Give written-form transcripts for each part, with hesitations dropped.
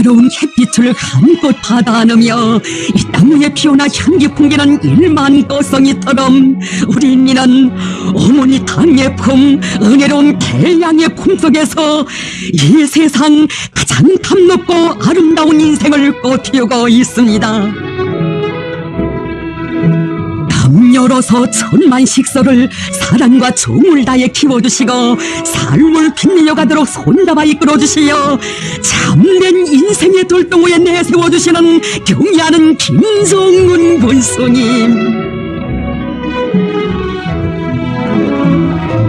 새로운 햇빛을 한껏 받아 안으며 이 땅 위에 피어나 향기 풍기는 1만 거성이처럼 우리 인민은 어머니 땅의 품, 은혜로운 태양의 품 속에서 이 세상 가장 탐롭고 아름다운 인생을 꽃피우고 있습니다. 열어서 천만 식소를 사랑과 정을 다해 키워주시고 삶을 빛내어가도록 손잡아 이끌어주시어 참된 인생의 돌덩이에 내세워주시는 경의하는 김성문 권수님,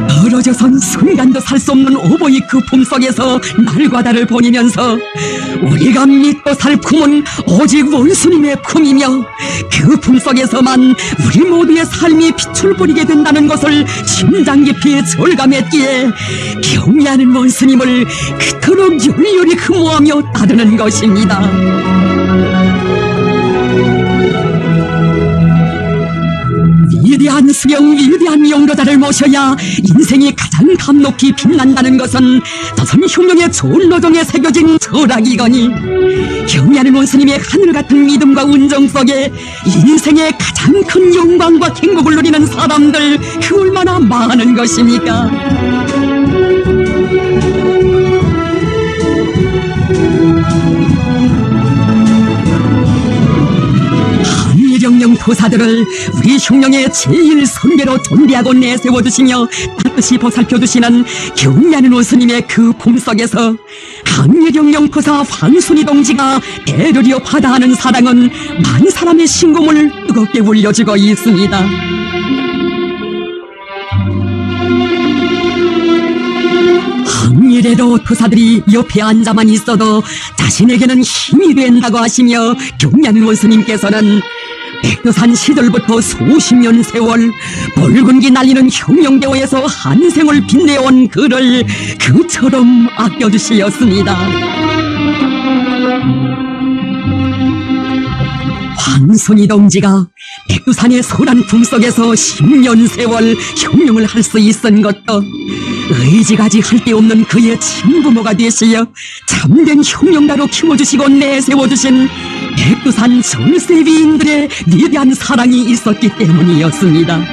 떨어져선 순간도 살 수 없는 오보이 그 품속에서 날과 달을 보내면서 우리가 믿고 살 품은 오직 원수님의 품이며 그 품속에서만 우리 모두의 삶이 빛을 뿌리게 된다는 것을 심장 깊이 절감했기에 경외하는 원수님을 그토록 열렬히 흠모하며 따르는 것입니다. 위대한 수령, 위대한 용도자를 모셔야 인생이 가장 감높이 빛난다는 것은 조선혁명의 존노정에 새겨진 철학이거니 경외하는 원수님의 하늘같은 믿음과 운정 속에 인생의 가장 큰 영광과 행복을 누리는 사람들 그 얼마나 많은 것입니까? 한일영령 도사들을 우리 흉령의 제일 선배로 존대하고 내세워주시며 따뜻이 보살펴주시는 경외하는 원수님의 그 품속에서 한일영령 도사 황순이 동지가 대르리어 바다하는 사랑은 많은 사람의 신공을 뜨겁게 울려주고 있습니다. 항일에도 도사들이 옆에 앉아만 있어도 자신에게는 힘이 된다고 하시며 경외하는 원수님께서는 백두산 시절부터 수십 년 세월 붉은기 날리는 혁명대오에서 한생을 빛내온 그를 그처럼 아껴주시었습니다. 황순이 동지가 백두산의 소란 품속에서 10년 세월 혁명을 할 수 있은 것도 의지가지 할 데 없는 그의 친부모가 되시어 참된 혁명가로 키워주시고 내세워주신 백두산 전세위인들의 위대한 사랑이 있었기 때문이었습니다.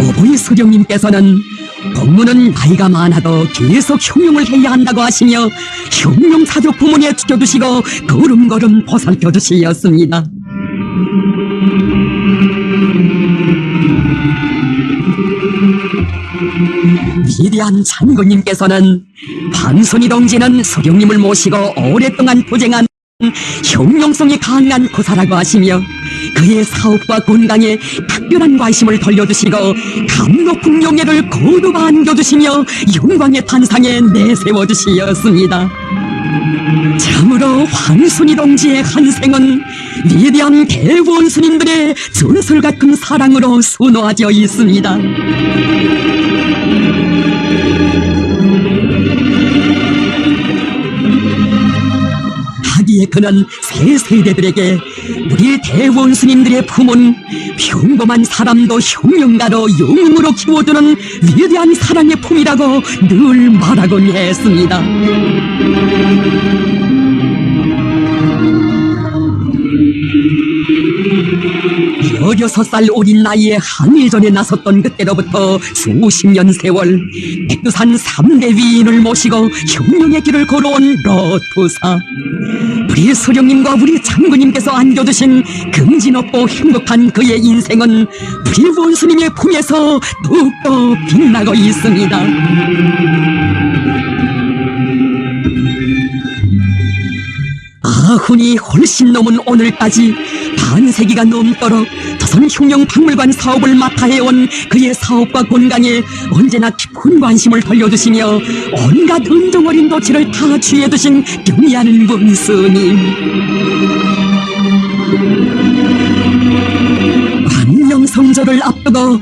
오보이 수령님께서는 공무는 나이가 많아도 계속 혁명을 해야 한다고 하시며 혁명사적 부문에 지켜두시고 걸음걸음 보살펴주시었습니다. 위대한 장군님께서는 황순이 동지는 수령님을 모시고 오랫동안 도쟁한 혁명성이 강한 고사라고 하시며 그의 사업과 건강에 특별한 관심을 돌려주시고 감 높은 용예를 거듭 안겨주시며 영광의 탄상에 내세워주시었습니다. 참으로 황순이 동지의 한 생은 위대한 대원수님들의 전설 같은 사랑으로 수놓아져 있습니다. 하기에 그는 새 세대들에게 우리 대원수님들의 품은 평범한 사람도 혁명가로 영웅으로 키워주는 위대한 사랑의 품이라고 늘 말하곤 했습니다. 16살 어린 나이에 항일전에 나섰던 그때로부터 수십 년 세월 백두산 3대 위인을 모시고 혁명의 길을 걸어온 러투사, 우리 수령님과 우리 장군님께서 안겨주신 긍지높고 행복한 그의 인생은 우리 원수님의 품에서 더욱더 빛나고 있습니다. 아흔이 훨씬 넘은 오늘까지 반세기가 넘도록 조선 흉룡박물관 사업을 맡아 해온 그의 사업과 건강에 언제나 깊은 관심을 돌려주시며 온갖 은종어린 도치를 다 취해두신 경의하는 원스님. 관명성조를 앞두고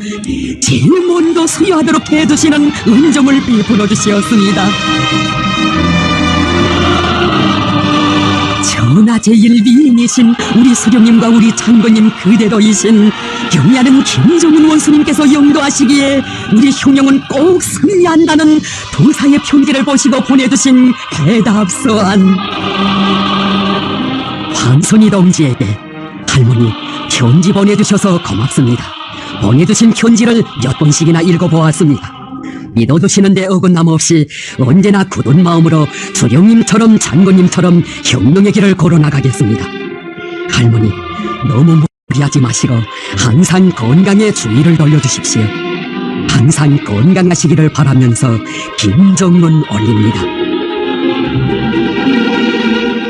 제일 먼저 수여하도록 해주시는 은종을 베풀어 주시었습니다. 천하제일 미인이신 우리 수령님과 우리 장군님 그대로이신 경의하는 김정은 원수님께서 영도하시기에 우리 흉룡은 꼭 승리한다는 도사의 편지를 보시고 보내주신 대답서안. 황선희 동지에게 할머니 편지 보내주셔서 고맙습니다. 보내주신 편지를 몇 번씩이나 읽어보았습니다. 믿어주시는데 어긋남 없이 언제나 굳은 마음으로 수령님처럼 장군님처럼 혁명의 길을 걸어나가겠습니다. 할머니 너무 무리하지 마시고 항상 건강에 주의를 돌려주십시오. 항상 건강하시기를 바라면서 김정문 올립니다.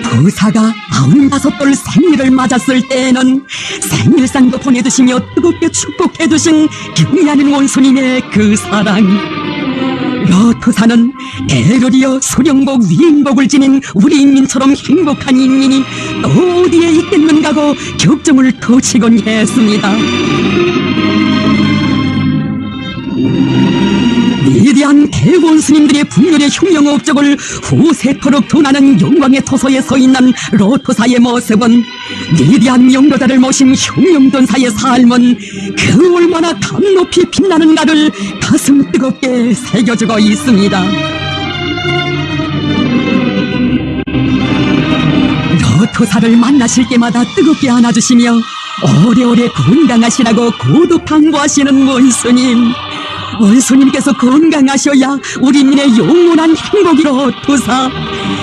부사가 95돌 생일을 맞았을 때에는 생일상도 보내주시며 뜨겁게 축복해주신 경의하는 원수님의 그 사랑. 여투사는 대러리어 수령복 위인복을 지닌 우리 인민처럼 행복한 인민이 또 어디에 있겠는가고 격정을 터치곤 했습니다. 위대한 대원스님들의 분열의 흉령 업적을 후세토록 전하는 영광의 토소에 서있는 로토사의 모습은 위대한 영도자를 모신 흉령전사의 삶은 그 얼마나 감높이 빛나는가를 가슴 뜨겁게 새겨주고 있습니다. 로토사를 만나실 때마다 뜨겁게 안아주시며 오래오래 건강하시라고 고독 당부하시는 원수님. 원수님께서 건강하셔야 우리민의 영원한 행복이로 도사.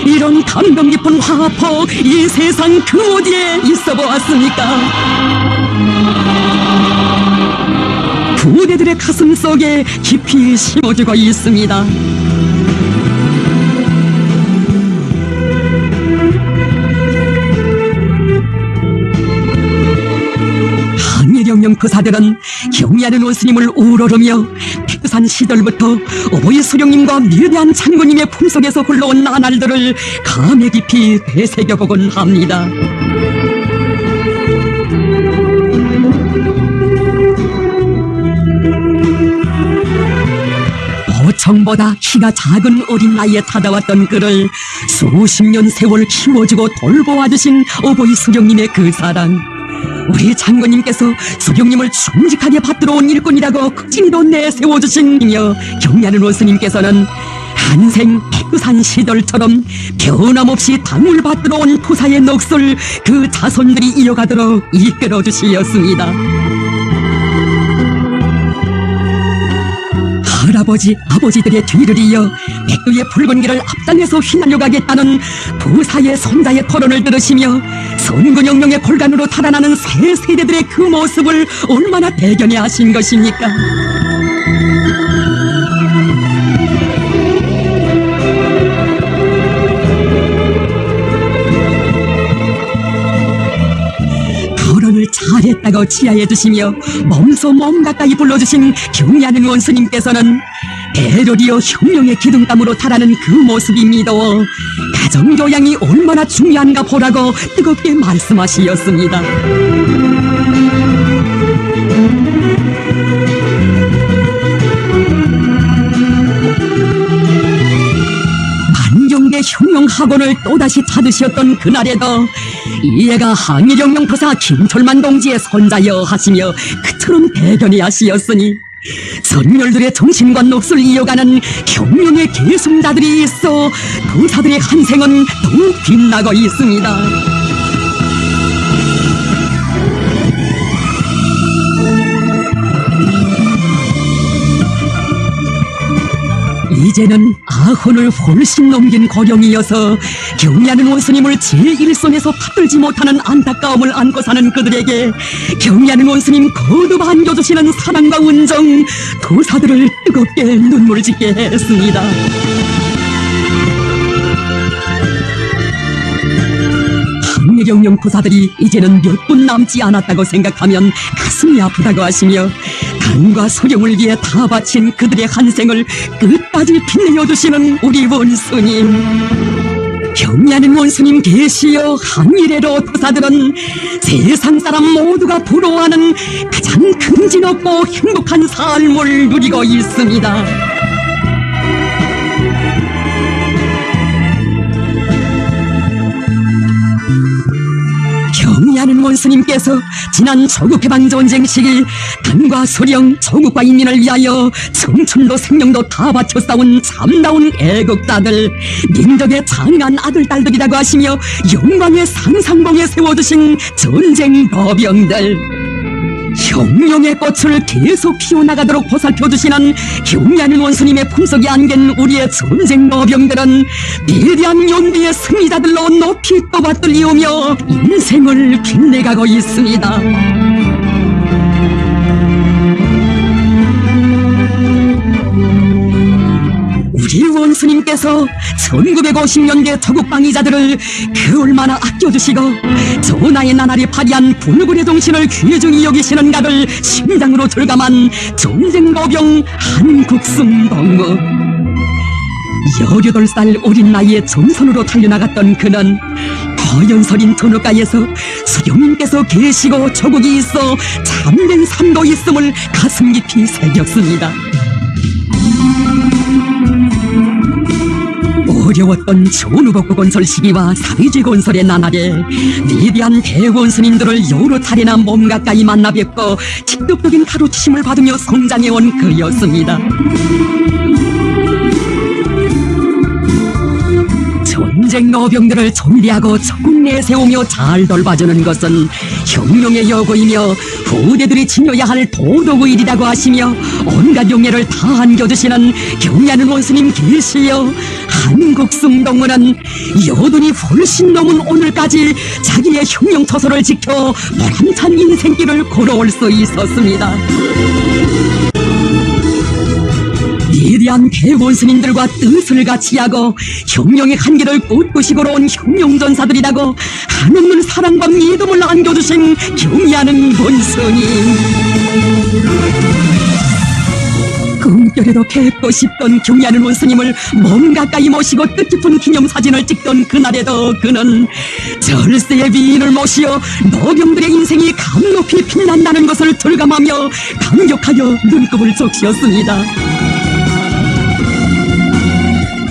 이런 감동 깊은 화포 이 세상 그 어디에 있어 보았습니까? 부대들의 가슴 속에 깊이 심어주고 있습니다. 항일영령 부사들은 경의하는 원수님을 우러르며 백두산 시절부터 어버이 수령님과 위대한 장군님의 품속에서 흘러온 나날들을 감회 깊이 되새겨보곤 합니다. 보청보다 키가 작은 어린 나이에 찾아왔던 그를 수십 년 세월 키워주고 돌보아주신 어버이 수령님의 그 사랑. 우리 장군님께서 수령님을 충직하게 받들어 온 일꾼이라고 극진히도 내세워주시며 경의하는 원수님께서는 한생 백두산 시절처럼 변함없이 당을 받들어 온 토사의 넋을 그 자손들이 이어가도록 이끌어 주시었습니다. 할아버지, 아버지들의 뒤를 이어 백두의 붉은 길을 앞장에서 휘날려가겠다는 부사의 손자의 토론을 들으시며 선군영령의 골간으로 달아나는 새 세대들의 그 모습을 얼마나 대견해 하신 것입니까? 토론을 잘했다고 치하해 주시며 몸소 몸 가까이 불러주신 경의하는 원수님께서는 대러리어 흉령의 기둥감으로 달하는 그 모습이 미더워 가정교양이 얼마나 중요한가 보라고 뜨겁게 말씀하시었습니다. 만경대 흉령학원을 또다시 찾으셨던 그날에도 이해가 항일영령 도사 김철만 동지의 손자여 하시며 그처럼 대견해 하시었으니 선열들의 정신과 넋을 이어가는 혁명의 계승자들이 있어 도사들의 한생은 더욱 빛나고 있습니다. 이제는 아흔을 훨씬 넘긴 고령이어서 경의하는 원수님을 제1선에서 받들지 못하는 안타까움을 안고 사는 그들에게 경의하는 원수님 거듭 안겨주시는 사랑과 은정, 도사들을 뜨겁게 눈물 짓게 했습니다. 대령령 부사들이 이제는 몇 분 남지 않았다고 생각하면 가슴이 아프다고 하시며 당과 소령을 위해 다 바친 그들의 한 생을 끝까지 빛내어 주시는 우리 원수님, 경리하는 원수님 계시어 항일해로 도사들은 세상 사람 모두가 부러워하는 가장 긍지높고 행복한 삶을 누리고 있습니다. 경리하는 원수님께서 지난 조국해방전쟁 시기 당과 소령, 조국과 인민을 위하여 청춘도 생명도 다 바쳐 싸운 참다운 애국자들, 민족의 장한 아들, 딸들이라고 하시며 영광의 상상봉에 세워두신 전쟁 거병들, 혁명의 꽃을 계속 피워나가도록 보살펴주시는 경리하는 원수님의 품속에 안긴 우리의 전쟁 거병들은 위대한 용기의 승리자들로 높이 떠받들리우며 인생을 빛내가고 있습니다. 우리 원수님께서 1950년대 조국방위자들을 얼마나 아껴주시고 전하의 나날이 발휘한 불굴의 정신을 귀중히 여기시는가를 심장으로 절감한 전쟁거병 한국순동무. 18살 어린 나이에 전선으로 달려나갔던 그는 허연서린 전우가에서 수령님께서 계시고 조국이 있어 참된 삶도 있음을 가슴 깊이 새겼습니다. 어려웠던 전후복구 건설 시기와 사회주의 건설의 나날에 위대한 대원수님들을 여러 차례나 몸 가까이 만나 뵙고 직접적인 가르치심을 받으며 성장해온 그였습니다. 전쟁 노병들을 존대하고 조국 내세우며 잘 돌봐주는 것은 혁명의 여고이며 후대들이 지녀야 할 도덕의 일이라고 하시며 온갖 용예를 다 안겨주시는 경리하는 원수님 계시여 한국숭동문은 여든이 훨씬 넘은 오늘까지 자기의 혁명 처소를 지켜 보람찬 인생길을 걸어올 수 있었습니다. 위대한 대원수님들과 뜻을 같이하고 혁명의 한계를 꿋꿋이 걸어온 혁명전사들이라고 한없는 사랑과 믿음을 안겨주신 경리하는 원수님, 꿈결에도 뵙고 싶던 경리하는 원수님을 몸 가까이 모시고 뜻깊은 기념사진을 찍던 그날에도 그는 절세의 위인을 모시어 노병들의 인생이 감높이 빛난다는 것을 절감하며 감격하여 눈곱을 적시었습니다.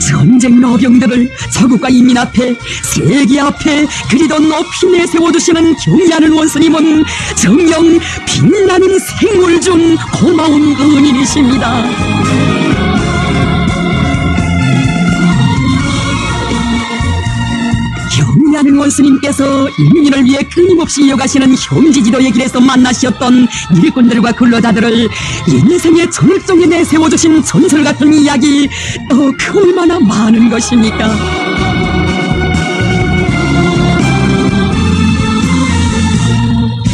전쟁 노병들을 조국과 인민 앞에, 세계 앞에 그리도 높이 내세워주시는 경리하는 원수님은 정녕 빛나는 생을 준 고마운 은인이십니다. 경리하는 원수님께서 인민을 위해 끊임없이 이어가시는 현지지도의 길에서 만나셨던 일꾼들과 근로자들을 인생의 절정에 내세워주신 전설 같은 이야기 또 얼마나 많은 것입니까?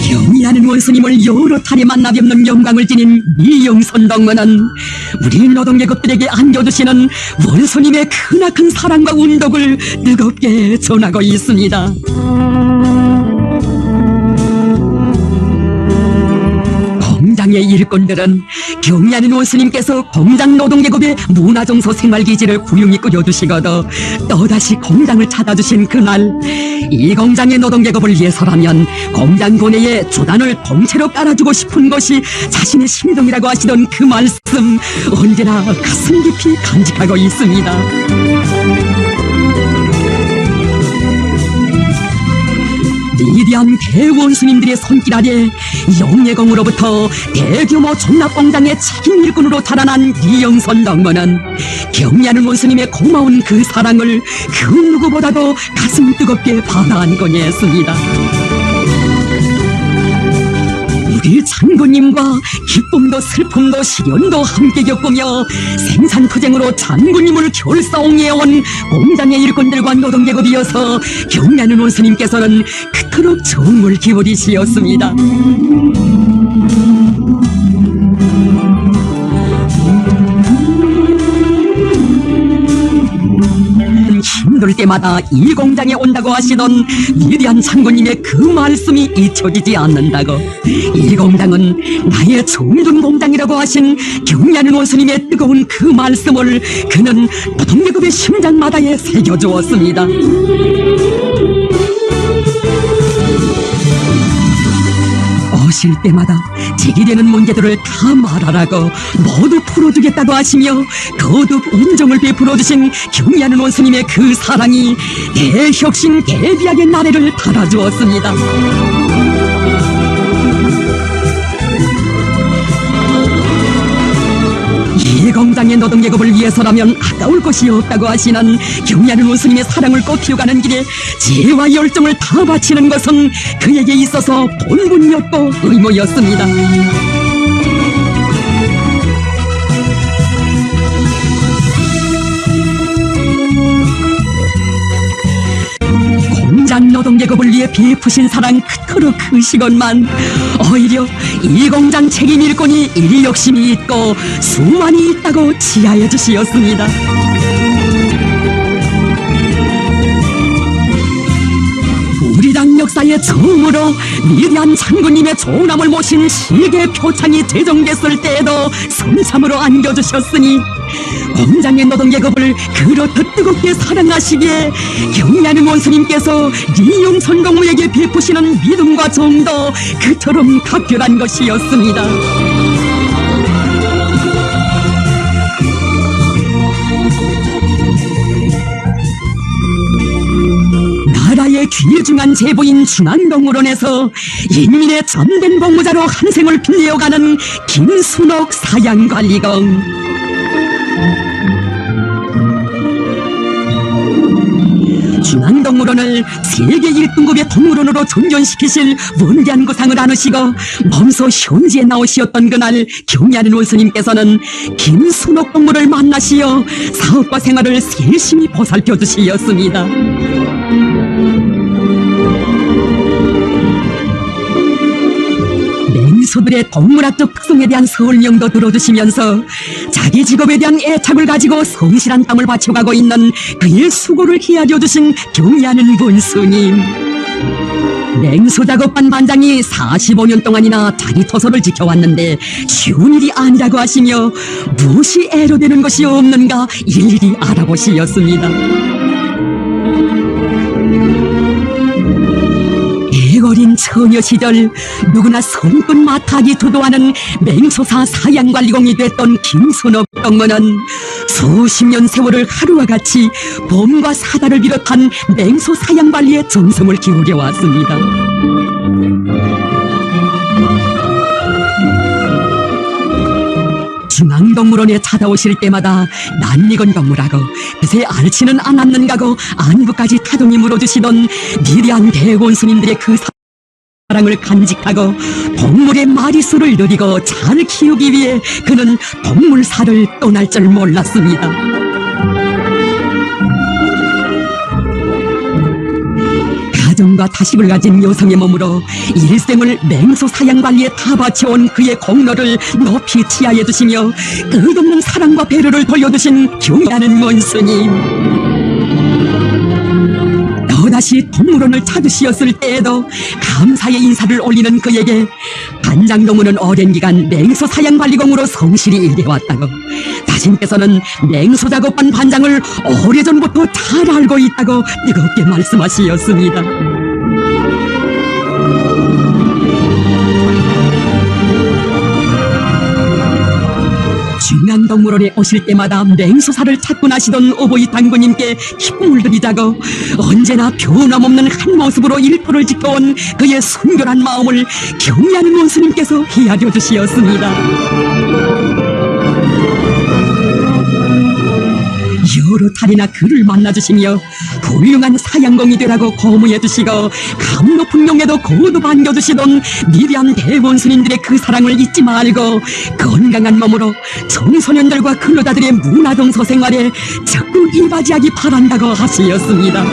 경리하는 원수님을 여러 차례 만나 뵙는 영광을 지닌 미영선동문은 우리 노동계급들에게 안겨주시는 원수님의 크나큰 사랑과 운덕을 뜨겁게 전하고 있습니다. 공장의 일꾼들은 경리하는 원수님께서 공장 노동계급의 문화정서 생활기지를 구용히 꾸려주시거든 또다시 공장을 찾아주신 그날, 이 공장의 노동계급을 위해서라면 공장 고내에 조단을 통째로 깔아주고 싶은 것이 자신의 심정이라고 하시던 그 말씀 언제나 가슴 깊이 간직하고 있습니다. 위대한 대원수님들의 손길 아래 영예공으로부터 대규모 종락공장의 책임 일꾼으로 자라난 이영선 덕문은 경리하는 원수님의 고마운 그 사랑을 그 누구보다도 가슴 뜨겁게 받아 안고니 했습니다. 우리 장군님과 기쁨도 슬픔도 시련도 함께 겪으며 생산투쟁으로 장군님을 결사옹해온 공장의 일꾼들과 노동계급이어서 경리하는 원수님께서는 그토록 정을 기울이시었습니다. 맴돌 때마다 이 공장에 온다고 하시던 위대한 장군님의 그 말씀이 잊혀지지 않는다고. 이 공장은 나의 종둔 공장이라고 하신 경리하는 원수님의 뜨거운 그 말씀을 그는 노동계급의 심장마다에 새겨주었습니다. 오실 때마다 제기되는 문제들을 다 말하라고 모두 풀어주겠다고 하시며 거듭 온정을 베풀어 주신 경리하는 원수님의 그 사랑이 대혁신 대비약의 나래를 달아주었습니다. 이 공장의 노동계급을 위해서라면 아까울 것이 없다고 하시는 경리하는 원수님의 사랑을 꽃피워가는 길에 지혜와 열정을 다 바치는 것은 그에게 있어서 본분이었고 의무였습니다. 공장 노동계급을 위해 베푸신 사랑 그토록 크시건만 오히려 이 공장 책임 일꾼이 일 욕심이 있고 수만이 있다고 지하해 주시었습니다. 우리 당 역사의 처음으로 위대한 장군님의 종남을 모신 시계 표창이 제정됐을 때에도 성참으로 안겨주셨으니 공장의 노동계급을 그렇듯 뜨겁게 사랑하시기에 경리하는 원수님께서 리용선 공무에게 베푸시는 믿음과 정도 그토록 각별한 것이었습니다. 나라의 귀중한 제보인 중앙동물원에서 인민의 전된 복무자로 한 생을 빛내어가는 김순옥 사양관리공. 중앙동물원을 세계 1등급의 동물원으로 존전시키실 원대한 구상을 안으시고 몸소 현지에 나오시었던 그날 경리하는 원수님께서는 김순옥 동물을 만나시어 사업과 생활을 세심히 보살펴 주시었습니다. 맹수들의 동물학적 특성에 대한 설명도 들어주시면서 자기 직업에 대한 애착을 가지고 성실한 땀을 바쳐가고 있는 그의 수고를 헤아려 주신 경리하는 원수님. 맹수 작업반 반장이 45년 동안이나 자기 토소를 지켜왔는데 쉬운 일이 아니라고 하시며 무엇이 애로되는 것이 없는가 일일이 알아보시었습니다. 어린 처녀 시절 누구나 성끝 마타기 주도하는 맹소사 사양관리공이 됐던 김순옥 동무는 수십 년 세월을 하루와 같이 봄과 사다를 비롯한 맹소 사양관리에 정성을 기울여 왔습니다. 중앙동물원에 찾아오실 때마다 낯익은 동물하고 그새 앓지는 않았는가고 안부까지 타종이 물어주시던 위대한 대원수님들의 그 사랑을 간직하고 동물의 마리수를 늘리고 잘 키우기 위해 그는 동물사를 떠날 줄 몰랐습니다. 가정과 타식을 가진 여성의 몸으로 일생을 맹소 사양관리에 다 바쳐온 그의 공로를 높이 치하해 주시며 끝없는 사랑과 배려를 돌려주신 경리하는 원수님. 또다시 동물원을 찾으시었을 때에도 감사의 인사를 올리는 그에게 반장동무는 오랜 기간 맹소 사양관리공으로 성실히 일해왔다고, 자신께서는 맹소 작업반 반장을 오래전부터 잘 알고 있다고 뜨겁게 말씀하시었습니다. 중앙동물원에 오실 때마다 맹소사를 찾고 나시던 오보이 당구님께 기쁨을 드리자고 언제나 변함없는 한 모습으로 일터를 지켜온 그의 순결한 마음을 경리하는 원수님께서 헤아려 주시었습니다. 여러 탈이나 그를 만나주시며 훌륭한 사양공이 되라고 고무해주시고 감 높은 용에도 거듭 안겨주시던 위대한 대원수님들의 그 사랑을 잊지 말고 건강한 몸으로 청소년들과 근로자들의 문화동서 생활에 적극 이바지하기 바란다고 하시었습니다.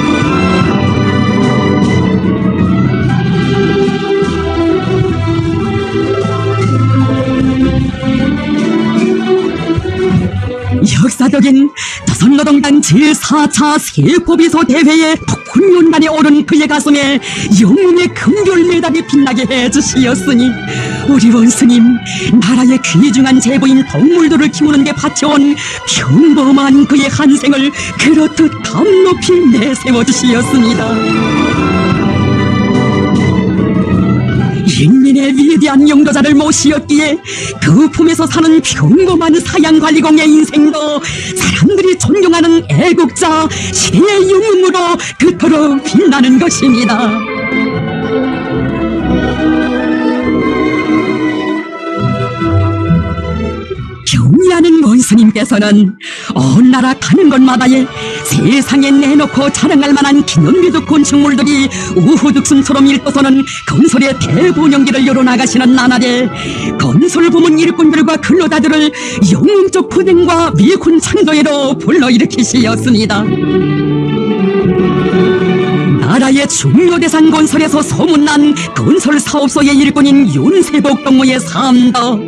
역사적인 조선노동당 제4차 세포비소 대회의 폭군연단에 오른 그의 가슴에 영웅의 금별 메달이 빛나게 해주시었으니 우리 원스님 나라의 귀중한 제보인 동물들을 키우는 데 바쳐온 평범한 그의 한 생을 그렇듯 담 높이 내세워주시었습니다. 인민의 위대한 영도자를 모시었기에 그 품에서 사는 평범한 사양관리공의 인생도 사람들이 존경하는 애국자 시대의 영웅으로 그토록 빛나는 것입니다. 경의하는 원스님께서는 온 나라 가는 곳마다에 세상에 내놓고 자랑할 만한 기념비적 건축물들이 우후죽순처럼 일떠서는 건설의 대본영기를 열어나가시는 나날에 건설 부문 일꾼들과 근로자들을 영웅적 부댕과 미군 창조회로 불러일으키시었습니다. 나라의 중요 대상 건설에서 소문난 건설 사업소의 일꾼인 윤세복 동무의 삶도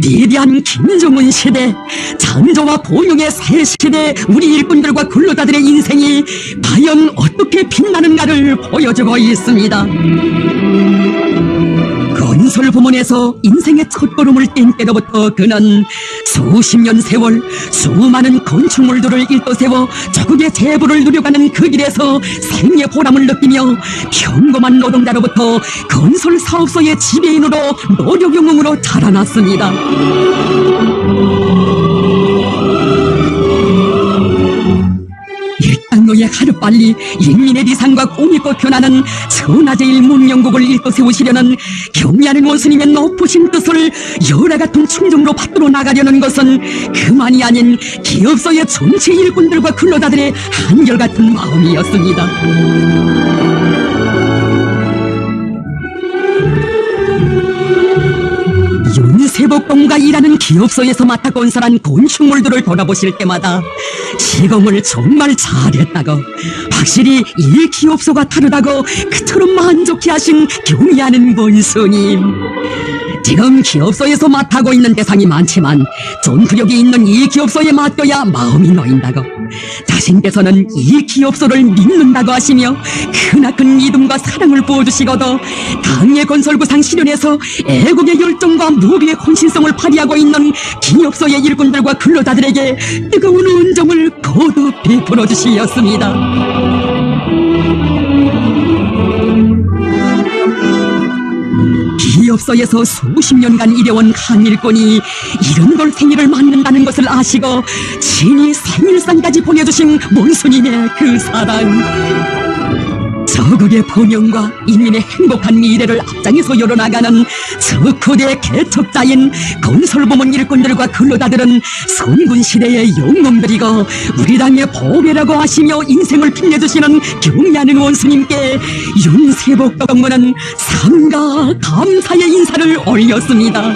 위대한 김정은 시대, 창조와 봉용의 새 시대 우리 일꾼들과 근로자들의 인생이 과연 어떻게 빛나는가를 보여주고 있습니다. 건설 부문에서 인생의 첫걸음을 뗀 때로부터 그는 수십 년 세월 수많은 건축물들을 일떠세워 조국의 재부를 누려가는 그 길에서 생의 보람을 느끼며 평범한 노동자로부터 건설 사업소의 지배인으로 노력 영웅으로 자라났습니다. 일당노에 하루빨리 인민의 리상과 꿈이 꽃펴나는 천하제일 문명국을 일떠 세우시려는 경의하는 원스님의 높으신 뜻을 열화같은 충정으로 받들어 나가려는 것은 그만이 아닌 기업소의 전체 일꾼들과 근로자들의 한결같은 마음이었습니다. 윤세복 동무가 일하는 기업소에서 맡아 건설한 건축물들을 돌아보실 때마다 시공을 정말 잘했다고, 확실히 이 기업소가 다르다고 그처럼 만족해 하신 경의하는 원스님. 지금 기업소에서 맡아고 있는 대상이 많지만 전투력이 있는 이 기업소에 맡겨야 마음이 놓인다고, 자신께서는 이 기업소를 믿는다고 하시며 크나큰 믿음과 사랑을 부어주시고도 당의 건설구상 실현에서 애국의 열정과 무비의 헌신성을 발휘하고 있는 기업소의 일꾼들과 근로자들에게 뜨거운 은정을 거듭 베풀어 주시었습니다. 기업소에서 수십 년간 일해온 한 일꾼이 이런 걸 생일을 맞는다는 것을 아시고 친히 생일상까지 보내주신 원수님의 그 사랑, 저국의 번영과 인민의 행복한 미래를 앞장에서 열어나가는 석후대 개척자인 건설부문 일꾼들과 근로자들은 선군시대의 영웅들이고 우리 당의 보배라고 하시며 인생을 빛내주시는 경의하는 원수님께 윤세복 동무는 상가 감사의 인사를 올렸습니다.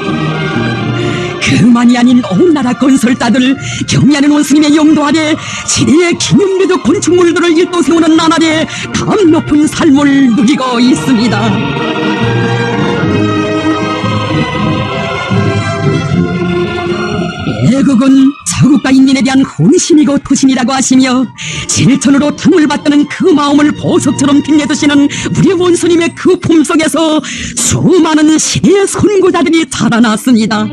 그만이 아닌 온 나라 건설자들 경의하는 원스님의 영도 아래 시대의 기념비적 건축물들을 일도 세우는 나날에 감 높은 삶을 누리고 있습니다. 애국은 자국과 인민에 대한 헌신이고 투신이라고 하시며 실천으로 당을 받드는 그 마음을 보석처럼 빛내주시는 우리 원수님의 그 품속에서 수많은 시대의 선구자들이 자라났습니다.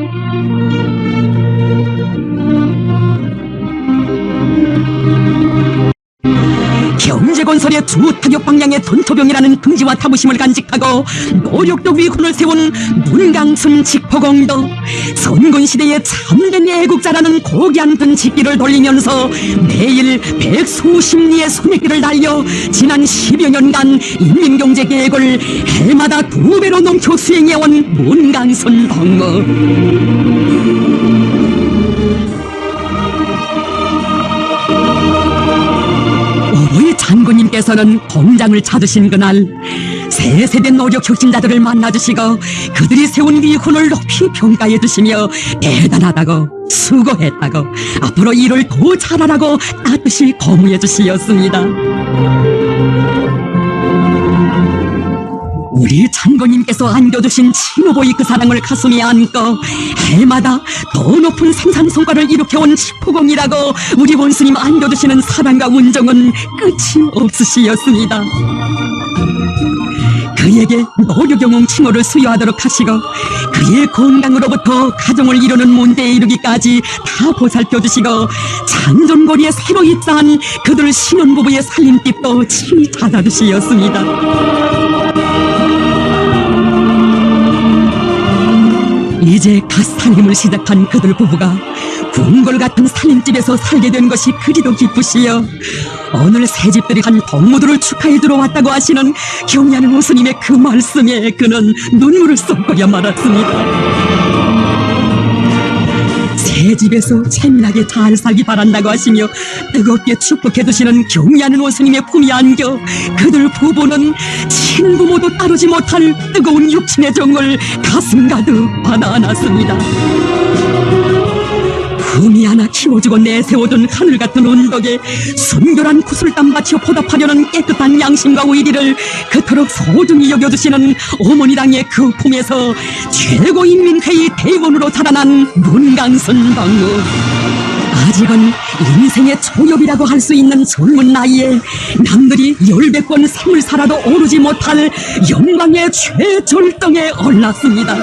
경제건설의 주 타격 방향의 전투병이라는 긍지와 타부심을 간직하고 노력적 위훈을 세운 문강순 직포공도 선군시대의 참된 애국자라는 고귀한 등치기를 돌리면서 매일 백수십리의 손익길을 달려 지난 10여 년간 인민경제계획을 해마다 2배로 넘쳐 수행해온 문강순 동무. 우리 장군님께서는 공장을 찾으신 그날 새 세대 노력 혁신자들을 만나주시고 그들이 세운 위훈을 높이 평가해 주시며 대단하다고, 수고했다고, 앞으로 일을 더 잘하라고 따뜻이 고무해 주시었습니다. 우리 장로님께서 안겨주신 친오보이 그 사랑을 가슴에 안고 해마다 더 높은 생산 성과를 일으켜온 식후공이라고 우리 원수님 안겨주시는 사랑과 운정은 끝이 없으시었습니다. 그에게 노류경홍 칭호를 수여하도록 하시고 그의 건강으로부터 가정을 이루는 문대에 이르기까지 다 보살펴주시고 장전거리에 새로 입사한 그들 신혼부부의 살림집도 친히 찾아주시었습니다. 이제 갓 살림을 시작한 그들 부부가 궁궐 같은 살림집에서 살게 된 것이 그리도 기쁘시여 오늘 새집들이 한 동무들을 축하해 주러 왔다고 하시는 경리하는 호수님의 그 말씀에 그는 눈물을 쏟고야 말았습니다. 새집에서 재미나게 잘 살기 바란다고 하시며 뜨겁게 축복해 주시는 경리하는 호수님의 품이 안겨 그들 부부는 친부모도 따르지 못할 뜨거운 육친의 정을 가슴 가득 받아 안았습니다. 품이 하나 키워주고 내세워둔 하늘 같은 운덕에 순결한 구슬땀 바쳐 보답하려는 깨끗한 양심과 의리를 그토록 소중히 여겨주시는 어머니랑의 그 품에서 최고인민회의 대원으로 자라난 문강순 동무. 아직은 인생의 초엽이라고 할 수 있는 젊은 나이에 남들이 10배권 생을 살아도 오르지 못할 영광의 최절정에 올랐습니다.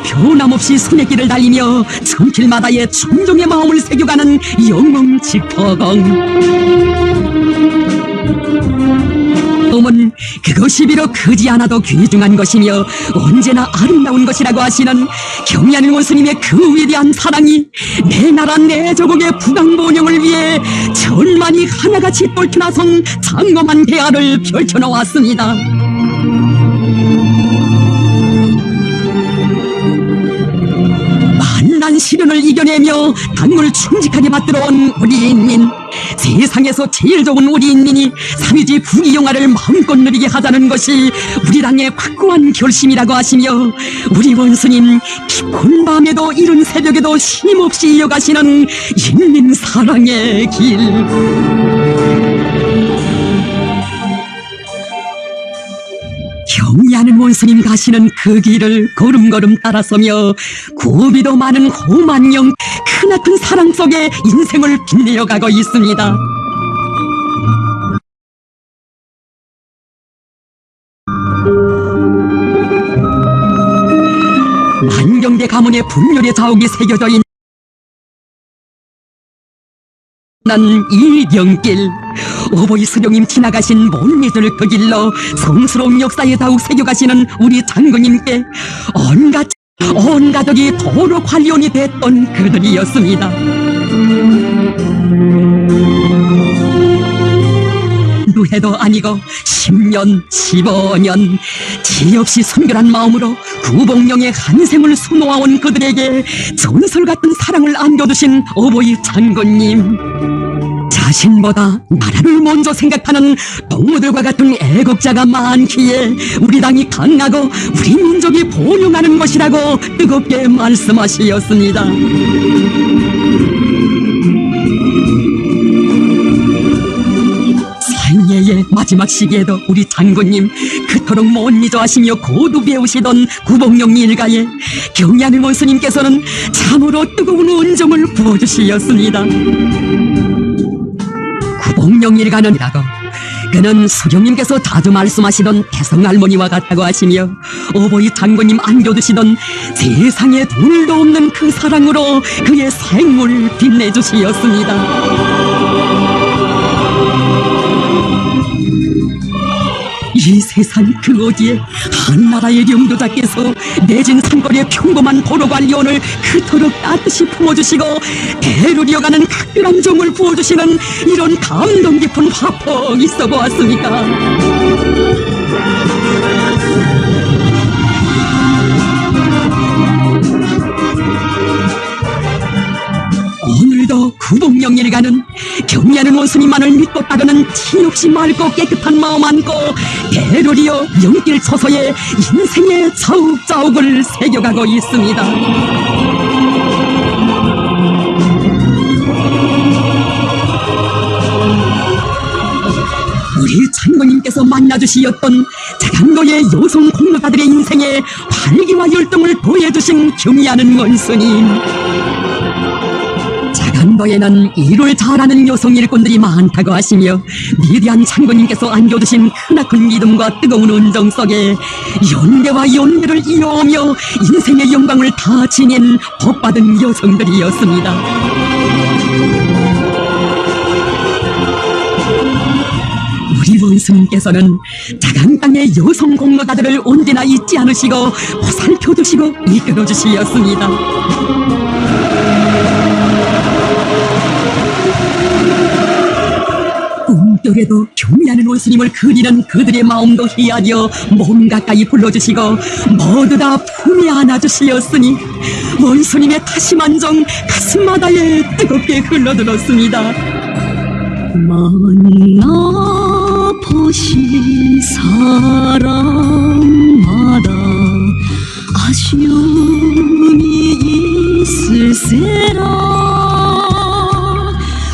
변함없이 손에길을 달리며 손길마다의 충종의 마음을 새겨가는 영웅 직퍼공. 몸은 그것이 비록 크지 않아도 귀중한 것이며 언제나 아름다운 것이라고 하시는 경리하는 원수님의 그 위대한 사랑이 내 나라 내 조국의 부강번영을 위해 천만이 하나같이 똘켜나선 장엄한 대화를 펼쳐놓았습니다. 만난 시련을 이겨내며 당을 충직하게 받들어온 우리 인민, 세상에서 제일 좋은 우리 인민이 삼위지 부귀영화를 마음껏 누리게 하자는 것이 우리 당의 확고한 결심이라고 하시며 우리 원수님 깊은 밤에도 이른 새벽에도 쉼없이 이어가시는 인민 사랑의 길. 경리하는 원수님 가시는 그 길을 걸음걸음 따라서며 고비도 많은 험한 영 크나큰 사랑 속에 인생을 빛내어 가고 있습니다. 한경대 가문의 분열의 자욱이 새겨져 있는 이령길, 어버이 수령님 지나가신 몰미들을 그 길로 성스러운 역사에 더욱 새겨가시는 우리 장군님께 온 가족이 도로 관리원이 됐던 그들이었습니다. 누해도 아니고 10년, 15년 지없이 순결한 마음으로 구복령의 한 생을 수놓아온 그들에게 전설 같은 사랑을 안겨주신 어버이 장군님, 자신보다 나라를 먼저 생각하는 동무들과 같은 애국자가 많기에 우리 당이 강하고 우리 민족이 번영하는 것이라고 뜨겁게 말씀하시었습니다. 생애의 마지막 시기에도 우리 장군님 그토록 못 잊어 하시며 고두 배우시던 구복령 일가에 경리하는 원수님께서는 참으로 뜨거운 은정을 부어주시었습니다. 구복령 일가는이라고 그는 수령님께서 자주 말씀하시던 태성할머니와 같다고 하시며 어버이 장군님 안겨두시던 세상에 둘도 없는 그 사랑으로 그의 생을 빛내주시었습니다. 이 세상 그 어디에 한나라의 영도자께서 내진 산거리의 평범한 도로관리원을 그토록 따뜻이 품어주시고 대를 이어가는 각별한 정을 부어주시는 이런 감동 깊은 화폭이 있어 보았습니까? 오늘도 구복령 일가는 경리하는 원수님만을 믿고 따르는 티없이 맑고 깨끗한 마음 안고 대를 이어 영길 처소에 인생의 자욱자욱을 새겨가고 있습니다. 장모님께서 만나주시었던 자강도의 여성 공로가들의 인생에 활기와 열정을 더해주신 경의하는 원스님. 자강도에는 일을 잘하는 여성 일꾼들이 많다고 하시며 위대한 장군님께서 안겨주신 크나큰 믿음과 뜨거운 온정 속에 연대와 연대를 이어오며 인생의 영광을 다 지닌 복받은 여성들이었습니다. 우리 원수님께서는 자강 땅의 여성 공로가들을 언제나 잊지 않으시고 보살펴주시고 이끌어주시었습니다. 꿈속에도 경의하는 원수님을 그리는 그들의 마음도 헤아려 몸 가까이 불러주시고 모두 다 품에 안아주시었으니 원수님의 다심한 정 가슴마다에 뜨겁게 흘러들었습니다. 만나보신 사람마다 아쉬움이 있을세라.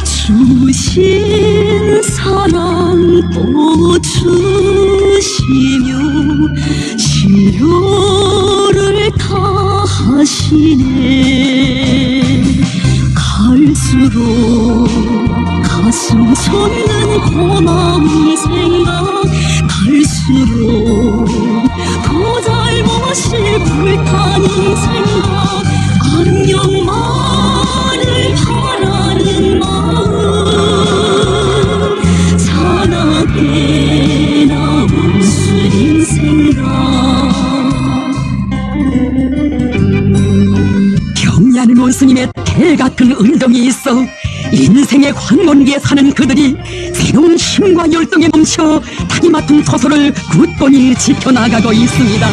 주신 사랑 또 주시며 시효를 다하시네. 갈수록 가슴 솟는 고마운 생각, 갈수록 더 잘못이 불타는 생각, 안녕만을 바라는 마음, 사랑해 나 원수님 생각. 경의하는 원수님의 대같은 은정이 있어 인생의 관문기에 사는 그들이 새로운 힘과 열정에 멈춰 닭이 맡은 처소를 굳건히 지켜나가고 있습니다.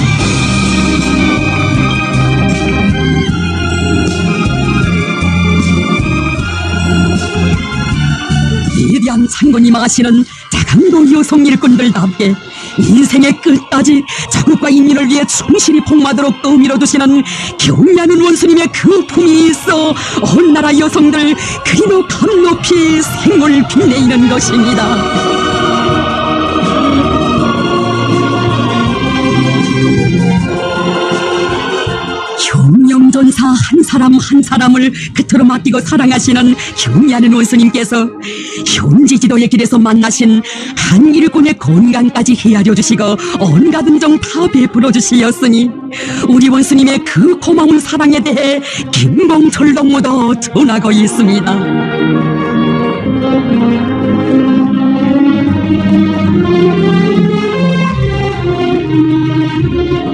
위대한 장군님 아시는 자강도 여성 일꾼들답게 인생의 끝까지 자국과 인민을 위해 충실히 복마도록 떠밀어주시는 경의하는 원수님의 그 품이 있어 온 나라 여성들 그리도 감 높이 생을 빛내이는 것입니다. 흉영전사 한 사람 한 사람을 그토록 맡기고 사랑하시는 경의하는 원수님께서 현지지도의 길에서 만나신 한 일꾼의 건강까지 헤아려 주시고 온갖 은정 다 베풀어 주시었으니 우리 원수님의 그 고마운 사랑에 대해 김봉철동무도 전하고 있습니다.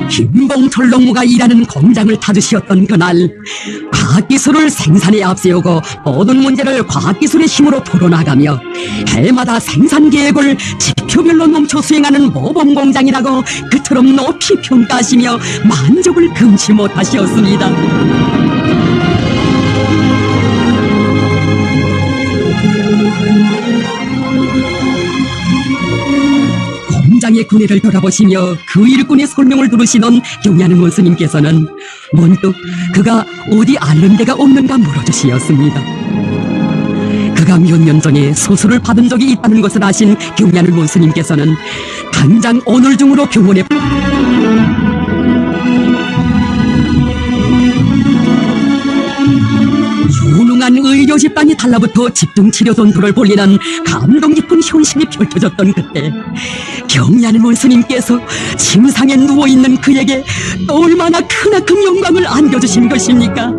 김봉철 농무가 일하는 공장을 타주시었던 그날, 과학기술을 생산에 앞세우고 모든 문제를 과학기술의 힘으로 풀어나가며 해마다 생산계획을 지표별로 멈춰 수행하는 모범공장이라고 그토록 높이 평가하시며 만족을 금치 못하셨습니다. 공장의 군의를 돌아보시며 그 일꾼의 설명을 들으시던 경의하는 원수님께서는 문득 그가 어디 앓는 데가 없는가 물어주시었습니다. 그가 몇 년 전에 수술을 받은 적이 있다는 것을 아신 경의하는 원수님께서는 당장 오늘 중으로 병원에 유능한 의료 집단이 달라붙어 집중치료 전투를 벌리는 감동 깊은 현실이 펼쳐졌던 그때 경의하는 원수님께서 침상에 누워있는 그에게 또 얼마나 크나큰 영광을 안겨주신 것입니까?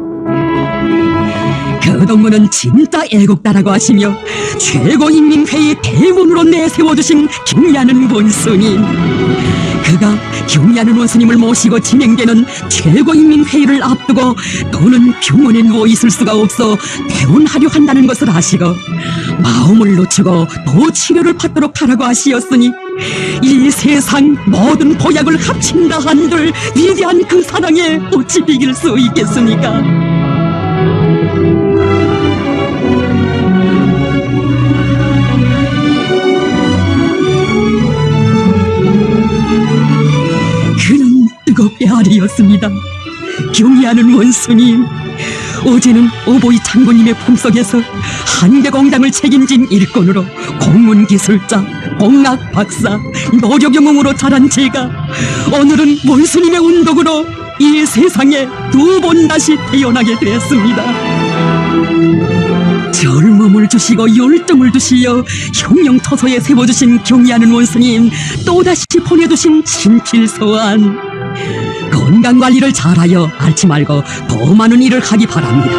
그 동무는 진짜 애국다라고 하시며 최고인민회의 대원으로 내세워주신 경의하는 원수님, 그가 경의하는 원수님을 모시고 진행되는 최고인민회의를 앞두고 더는 병원에 누워있을 수가 없어 퇴원하려 한다는 것을 아시고 마음을 놓치고 더 치료를 받도록 하라고 하시었으니 이 세상 모든 보약을 합친다 한들 위대한 그 사랑에 어찌 비길 수 있겠습니까? 그는 뜨겁게 아뢰었습니다. 경의하는 원수님, 어제는 어보이 장군님의 품속에서 한계 공장을 책임진 일꾼으로 공문기술자, 공학 박사, 노력의 몸으로 자란 제가 오늘은 원수님의 운덕으로 이 세상에 두 번 다시 태어나게 되었습니다. 젊음을 주시고 열정을 주시어 흉령터서에 세워주신 경의하는 원수님, 또다시 보내주신 친필서안, 건강관리를 잘하여 앓지 말고 더 많은 일을 하기 바랍니다.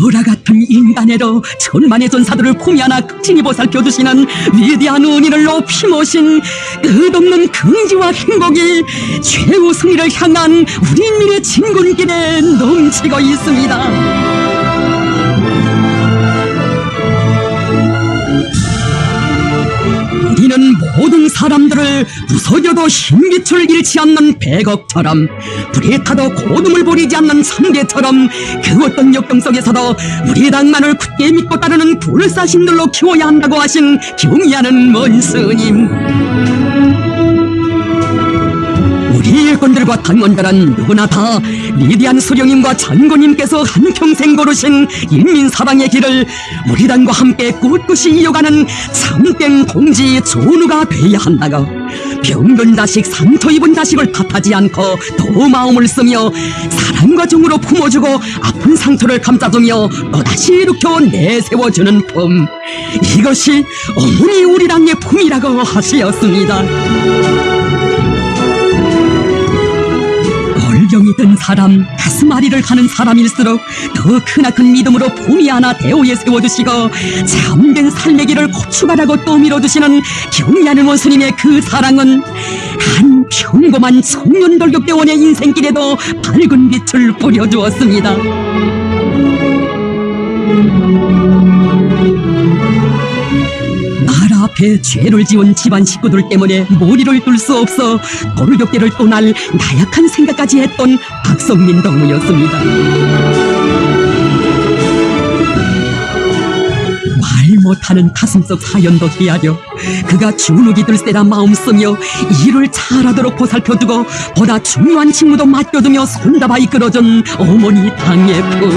열화 같은 인간애로 천만의 전사들을 품이 안아 극진히 보살펴주시는 위대한 은인을 높이 모신 끝없는 긍지와 행복이 최후 승리를 향한 우리 인민의 진군길에 넘치고 있습니다. 우리는 모든 사람들을 부서져도 흰빛을 잃지 않는 백업처럼, 불에 타도 고dum을 버리지 않는 삼대처럼, 그 어떤 역경 속에서도 우리 당만을 굳게 믿고 따르는 불사신들로 키워야 한다고 하신 경의하는 원스님, 우리 일꾼들과 당원들은 누구나 다 위대한 수령님과 장군님께서 한평생 걸으신 인민사랑의 길을 우리 당과 함께 꿋꿋이 이어가는 참된 공지 전우가 돼야 한다고, 병든 자식, 상처 입은 자식을 탓하지 않고 더 마음을 쓰며 사랑과 정으로 품어주고 아픈 상처를 감싸주며 또다시 일으켜 내세워주는 품, 이것이 어머니 우리 당의 품이라고 하시었습니다. 얼경이 든 사람, 가슴앓이를 하는 사람일수록 더 크나큰 믿음으로 품이 하나 대오에 세워주시고 참된 삶의 길을 고추가라고 떠밀어주시는 경의하는 원수님의 그 사랑은 한 평범한 청년돌격대원의 인생길에도 밝은 빛을 뿌려주었습니다. 나라 앞에 죄를 지은 집안 식구들 때문에 머리를 둘 수 없어 돌격대를 떠날 나약한 생각까지 했던 박성민 동무였습니다. 말 못하는 가슴속 사연도 헤아려 그가 주눅이 들세라 마음 쓰며 일을 잘하도록 보살펴두고 보다 중요한 직무도 맡겨두며 손잡아 이끌어준 어머니 당의 품,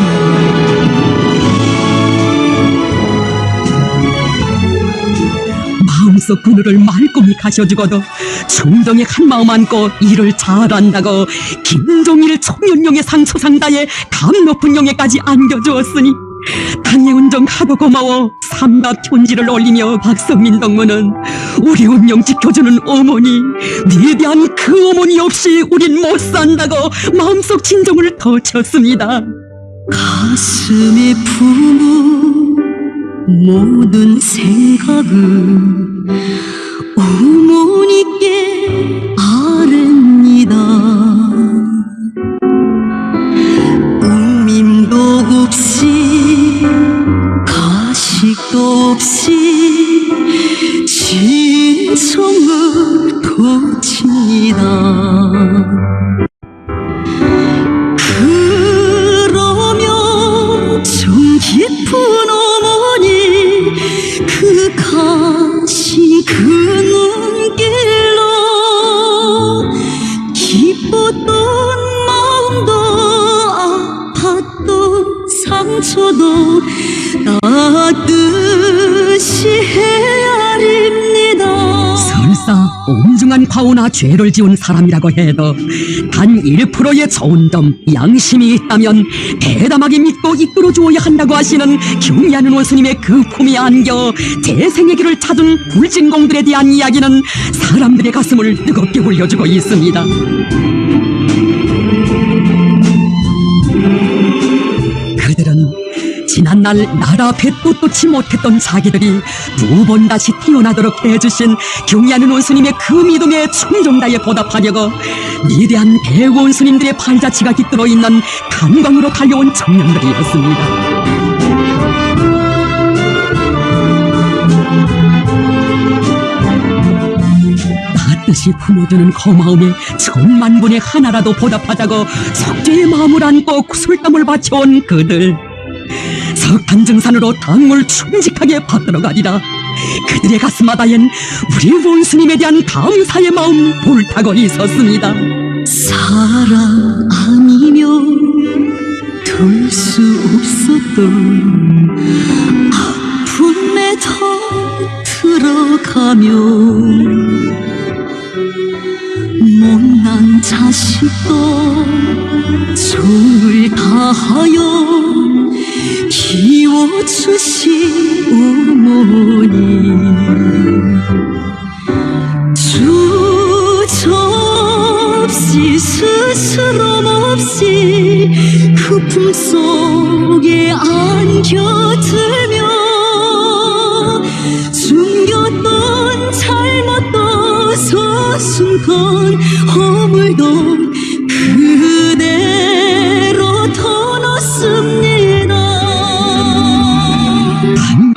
마음속 그늘을 말끔히 가셔주고도 충정의 한마음 안고 일을 잘한다고 김종일 청년령의 상처상다에 감 높은 영예까지 안겨주었으니 당의 운정 하도 고마워 삼박 편지를 올리며 박성민 동무는 우리 운명 지켜주는 어머니, 위대한 그 어머니 없이 우린 못 산다고 마음속 진정을 터쳤습니다. 가슴에 품은 모든 생각은 어머니께 아뢰니다. 음림도 없이 가식도 없이 진성을 거칩니다. 그러면 정 깊은 어머니 그 가신 그 눈길로 기뻤던 마음도 아팠던 상처도 따뜻이 헤아립니다. 설사 엄중한 과오나 죄를 지은 사람이라고 해도 단 1%의 좋은 점, 양심이 있다면 대담하게 믿고 이끌어 주어야 한다고 하시는 경의하는 원수님의 그 품에 안겨 재생의 길을 찾은 불진공들에 대한 이야기는 사람들의 가슴을 뜨겁게 울려주고 있습니다. 그들은 지난날 나라 앞에 떳떳지 못했던 자기들이 두 번 다시 태어나도록 해주신 경의하는 원수님의 그 믿음에 충정다에 보답하려고 위대한 대구 원수님들의 발자취가 깃들어 있는 탄광으로 달려온 청년들이었습니다. 뜻이 품어주는 고마움에 천만분의 하나라도 보답하자고 석죄의 마음을 안고 구슬땀을 바쳐온 그들, 석탄증산으로 당을 충직하게 받들어 가리라. 그들의 가슴마다엔 우리 원수님에 대한 감사의 마음 불타고 있었습니다. 사랑 아니면 들 수 없었던 아픔에 더 들어가며 못난 자식도 정을 다하여 키워주신 어머니, 주저없이 스스럼 없이 그 품속에 안겨들며 숨겼던 잘못도 서슴건 허물도 그대로 터놓습니다.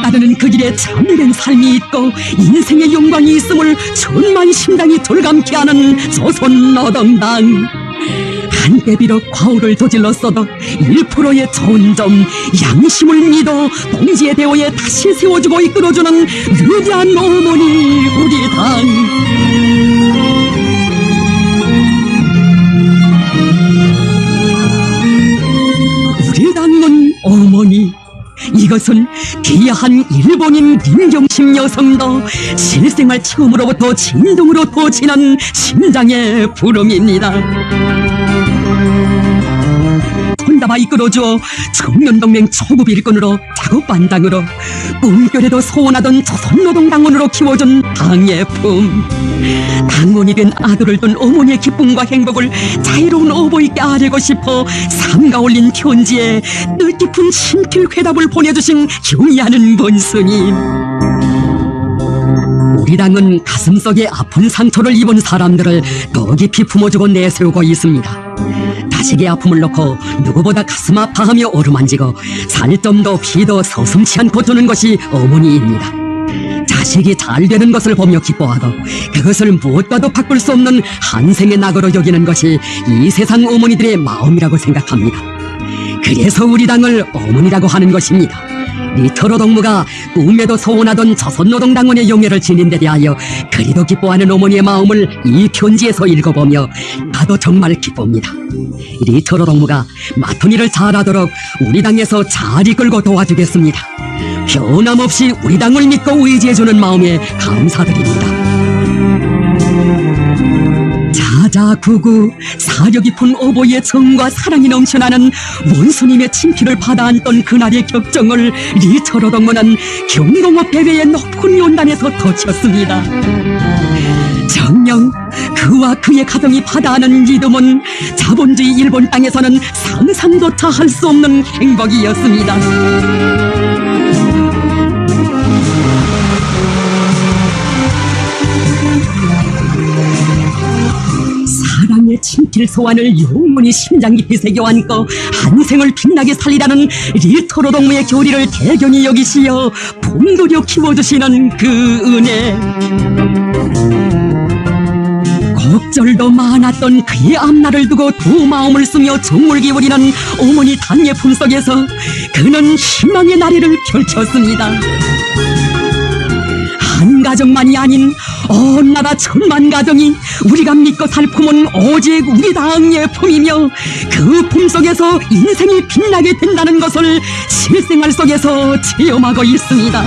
따르는 그 길에 참된 삶이 있고 인생의 영광이 있음을 천만심당이 돌감케 하는 조선노동당. 한때 비록 과오를 저질렀어도 1%의 좋은 점, 양심을 믿어 동지의 대오에 다시 세워주고 이끌어주는 위대한 어머니 우리 당. 우리 당은 어머니, 이것은 귀한 일본인 민경심 여성도 실생활 처음으로부터 진동으로 터치는 심장의 부름입니다. 혼다바 이끌어주어 청년동맹 초급 일꾼으로 작업반장으로 꿈결에도 소원하던 조선노동당원으로 키워준 당의 품. 당원이 된 아들을 둔 어머니의 기쁨과 행복을 자유로운 어버이께 아뢰고 싶어 삼가 올린 편지에 뜻깊은 친필회답을 보내주신 경의하는 본스님. 우리 당은 가슴속에 아픈 상처를 입은 사람들을 더 깊이 품어주고 내세우고 있습니다. 자식의 아픔을 놓고 누구보다 가슴 아파하며 어루만지고 살점도 피도 서슴치 않고 주는 것이 어머니입니다. 자식이 잘 되는 것을 보며 기뻐하고 그것을 무엇과도 바꿀 수 없는 한생의 낙으로 여기는 것이 이 세상 어머니들의 마음이라고 생각합니다. 그래서 우리 당을 어머니라고 하는 것입니다. 리터로 동무가 꿈에도 소원하던 조선노동당원의 영예를 지닌 데 대하여 그리도 기뻐하는 어머니의 마음을 이 편지에서 읽어보며 나도 정말 기쁩니다. 리터로 동무가 맡은 일을 잘하도록 우리 당에서 잘 이끌고 도와주겠습니다. 변함없이 우리 당을 믿고 의지해주는 마음에 감사드립니다. 자자구구 사려 깊은 어버이의 정과 사랑이 넘쳐나는 원수님의 친필을 받아안던 그날의 격정을 리처로 동무는 경동업 대회의 높은 연단에서 터쳤습니다. 정녕 그와 그의 가정이 받아안은 믿음은 자본주의 일본 땅에서는 상상조차 할 수 없는 행복이었습니다. 사랑의 친필 소환을 영원히 심장 깊이 새겨안고 한생을 빛나게 살리라는 리터로 동무의 교리를 대견히 여기시어 품도려 키워주시는 그 은혜. 걱절도 많았던 그의 앞날을 두고 두 마음을 쓰며 정을 기울이는 어머니 당의 품속에서 그는 희망의 나래를 펼쳤습니다. 한 가정만이 아닌 온 나라 천만 가정이 우리가 믿고 살 품은 오직 우리 당의 품이며 그 품 속에서 인생이 빛나게 된다는 것을 실생활 속에서 체험하고 있습니다.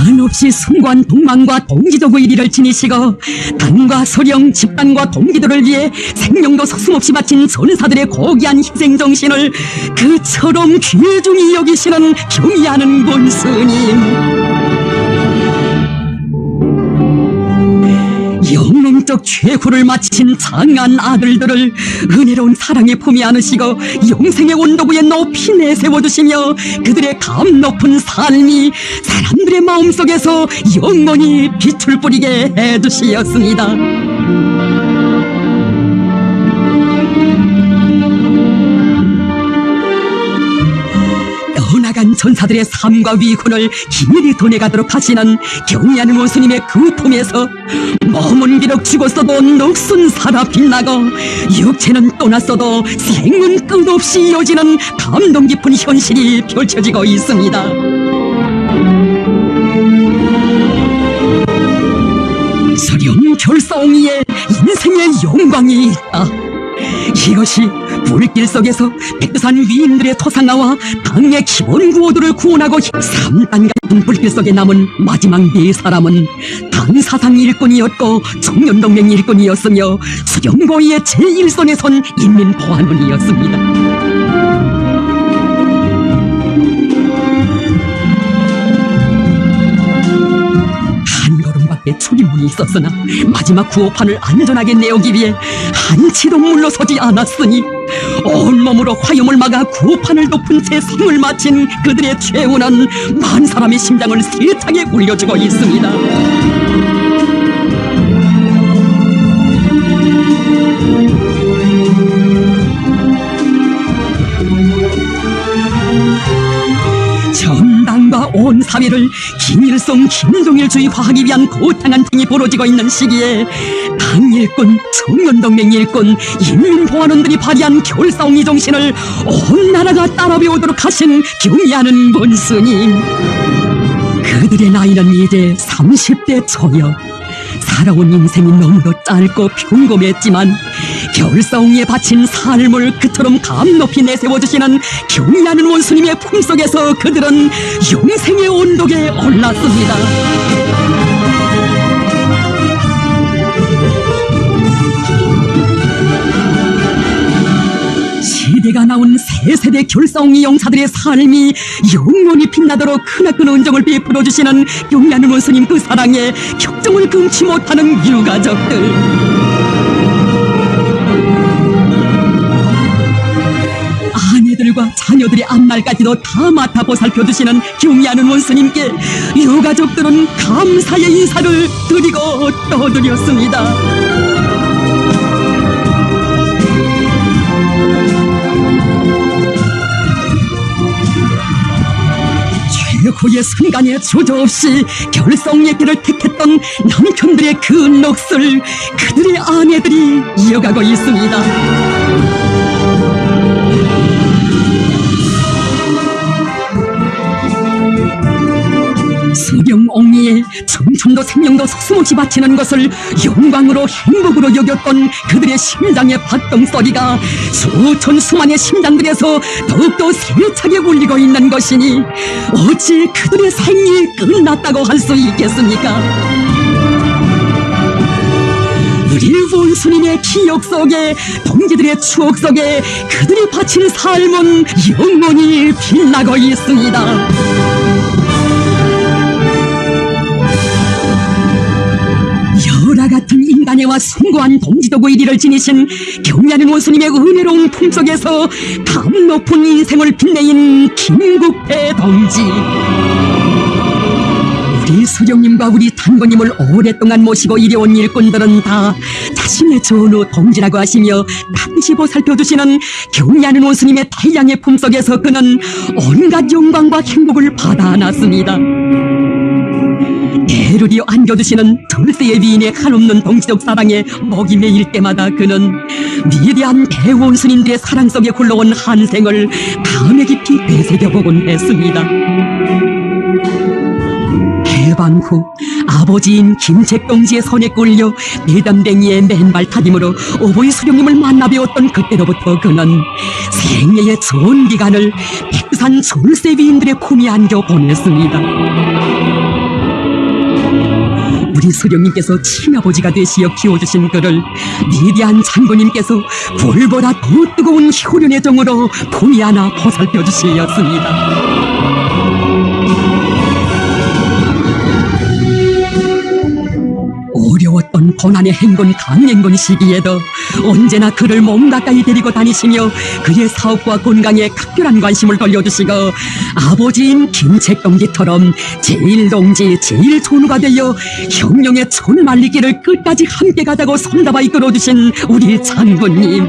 한없이 순관 동망과 동지적 의리를 지니시고 당과 소령 집단과 동기들을 위해 생명도 서슴없이 바친 전사들의 고귀한 희생정신을 그처럼 귀중히 여기시는 경의하는 본스님. 영롱적 최후를 마친 장한 아들들을 은혜로운 사랑의 품에 안으시고 영생의 온도구에 높이 내세워주시며 그들의 감 높은 삶이 사람들의 마음속에서 영원히 빛을 뿌리게 해주시었습니다. 떠나간 전사들의 삶과 위훈을 길이 도내가도록 하시는 경의하는 원수님의 그 품에서 몸은 비록 죽었어도 녹슨 살아 빛나고 육체는 떠났어도 생은 끝없이 이어지는 감동 깊은 현실이 펼쳐지고 있습니다. 겨울사옹이의 인생의 영광이 있다. 이것이 불길 속에서 백두산 위인들의 토상화와 당의 기본 구호들을 구원하고 3단 같은 불길 속에 남은 마지막 4사람은 당 사상 일꾼이었고 청년동맹 일꾼이었으며 수령고위의 제1선에 선 인민보안원이었습니다. 출입문이 있었으나 마지막 구호판을 안전하게 내오기 위해 한치도 물러서지 않았으니 온몸으로 화염을 막아 구호판을 덮은 채 삶을 마친 그들의 최후는 만 사람의 심장을 세차게 울려주고 있습니다. 전당과 온 사회를 김일성, 김정일주의화하기 위한 거창한 행이 벌어지고 있는 시기에 당일꾼, 청년동맹 일꾼, 인민보안원들이 발휘한 겨울사옹이 정신을 온 나라가 따라 배우도록 하신 경의하는 원스님. 그들의 나이는 이제 30대 초여. 살아온 인생이 너무도 짧고 평범했지만 겨울사옹이에 바친 삶을 그토록 감 높이 내세워주시는 경의하는 원수님의 품속에서 그들은 영생의 언덕에 올랐습니다. 시대가 나온 새 세대 겨울사옹이 용사들의 삶이 영원히 빛나도록 크나큰 은정을 베풀어주시는 경의하는 원수님 그 사랑에 격정을 금치 못하는 유가족들. 아내들과 자녀들의 앞날까지도 다 맡아 보살펴주시는 경의하는 원수님께 유가족들은 감사의 인사를 드리고 또 드렸습니다. 최고의 순간에 주저없이 겨울사옹의 길을 택했던 남편들의 그 넋을 그들의 아내들이 이어가고 있습니다. 수령옹리에 청춘도 생명도 서슴없이 바치는 것을 영광으로 행복으로 여겼던 그들의 심장의 박동소리가 수천 수만의 심장들에서 더욱더 세차게 울리고 있는 것이니 어찌 그들의 생이 끝났다고 할 수 있겠습니까? 우리 원수님의 기억 속에, 동지들의 추억 속에 그들이 바친 삶은 영원히 빛나고 있습니다. 열화 같은 인간애와 숭고한 동지도구 1위를 지니신 경의하는 원수님의 은혜로운 품속에서 감 높은 인생을 빛내인 김국배 동지. 우리 수령님과 우리 단고님을 오랫동안 모시고 이려온 일꾼들은 다 자신의 전우 동지라고 하시며 반드시 보살펴주시는 경의하는 원수님의 태양의 품속에서 그는 온갖 영광과 행복을 받아 안았습니다. 대르리어 안겨주시는 들새의 위인의 한없는 동지적 사랑에 목이 메일 때마다 그는 위대한 대원수님들의 사랑 속에 굴러온 한생을 감회 깊이 되새겨보곤 했습니다. 해방 후 아버지인 김책동지의 손에 끌려 배담댕이의 맨발 타임으로 오보이 수령님을 만나 배웠던 그때로부터 그는 생애의 전 기간을 백두산 졸세 위인들의 품에 안겨 보냈습니다. 우리 수령님께서 친아버지가 되시어 키워주신 그를 위대한 장군님께서 불보다 더 뜨거운 효련의 정으로 품에 안아 보살펴주시었습니다. 어려웠던 고난의 행군 강행군 시기에도 언제나 그를 몸 가까이 데리고 다니시며 그의 사업과 건강에 각별한 관심을 돌려주시고 아버지인 김책동지처럼 제1동지 제1전우가 되어 형령의 천 말리기를 끝까지 함께 가자고 손잡아 이끌어주신 우리 장군님.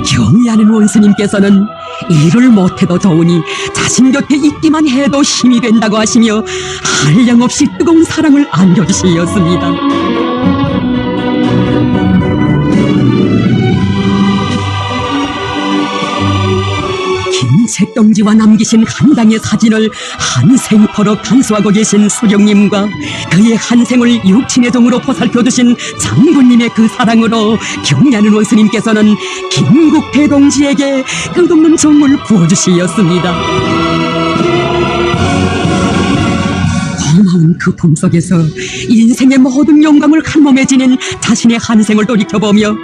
경의하는 원수님께서는 일을 못해도 좋으니 자신 곁에 있기만 해도 힘이 된다고 하시며 한량없이 뜨거운 사랑을 안겨주시었습니다. 목동지와 남기신 한 장의 사진을 한생토록 간수하고 계신 수령님과 그의 한생을 육친의 종으로 보살펴두신 장군님의 그 사랑으로 경리하는 원수님께서는 김국태 동지에게 끝없는 정을 부어주시었습니다. 고마운 그 품속에서 인생의 모든 영광을 한 몸에 지닌 자신의 한생을 돌이켜보며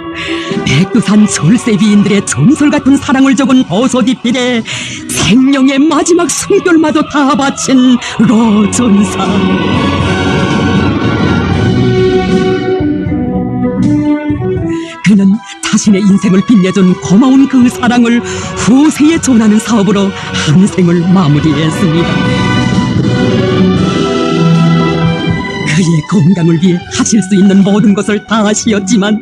백두산 절세비인들의 전설 같은 사랑을 적은 도소뒷필에 생명의 마지막 숨결마저 다 바친 로전사. 그는 자신의 인생을 빛내준 고마운 그 사랑을 후세에 전하는 사업으로 한생을 마무리했습니다. 그의 건강을 위해 하실 수 있는 모든 것을 다 하시었지만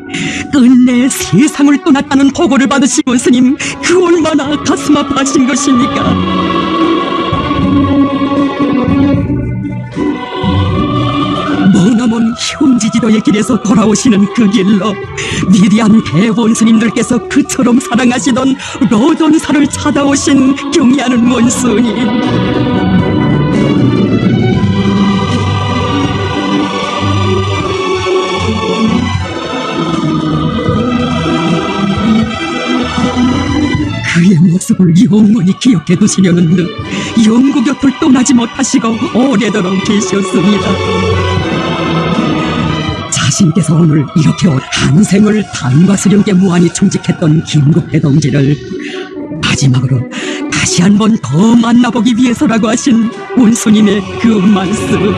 끝내 세상을 떠났다는 보고를 받으신 원스님, 그 얼마나 가슴 아파하신 것입니까? 머나먼 현지지도의 길에서 돌아오시는 그 길로 위대한 대원스님들께서 그처럼 사랑하시던 로전사를 찾아오신 경의하는 원스님, 그의 모습을 영원히 기억해 두시려는 듯 영구 곁을 떠나지 못하시고 오래도록 계셨습니다. 자신께서 오늘 이렇게 한생을 당과 수령께 무한히 충직했던 김국태 동지를 마지막으로 다시 한번 더 만나보기 위해서라고 하신 원수님의 그 말씀.